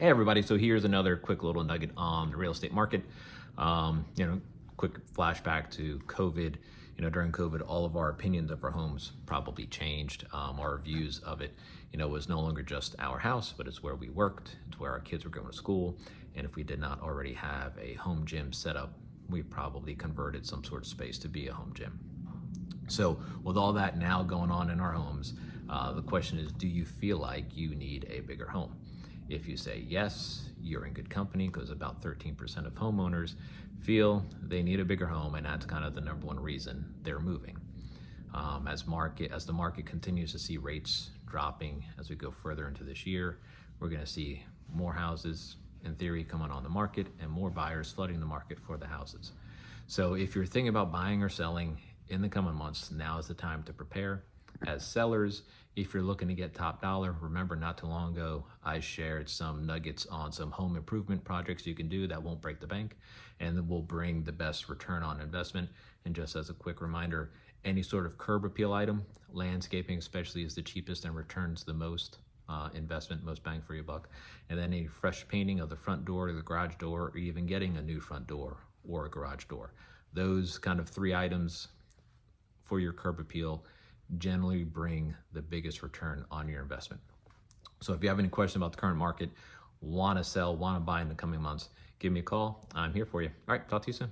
Hey everybody, so here's another quick little nugget on the real estate market. Quick flashback to COVID. During COVID, all of our opinions of our homes probably changed. Our views of it, was no longer just our house, but it's where we worked, it's where our kids were going to school. And if we did not already have a home gym set up, we probably converted some sort of space to be a home gym. So with all that now going on in our homes, the question is, do you feel like you need a bigger home? If you say yes, you're in good company, because about 13% of homeowners feel they need a bigger home, and that's kind of the number one reason they're moving. As the market continues to see rates dropping as we go further into this year, we're going to see more houses, in theory, coming on the market and more buyers flooding the market for the houses. So if you're thinking about buying or selling in the coming months, now is the time to prepare. As sellers, if you're looking to get top dollar, remember not too long ago, I shared some nuggets on some home improvement projects you can do that won't break the bank and will bring the best return on investment. And just as a quick reminder, any sort of curb appeal item, landscaping especially, is the cheapest and returns the most investment, most bang for your buck. And then a fresh painting of the front door or the garage door, or even getting a new front door or a garage door. Those kind of three items for your curb appeal generally bring the biggest return on your investment. So if you have any questions about the current market, want to sell, want to buy in the coming months, give me a call. I'm here for you. All right, talk to you soon.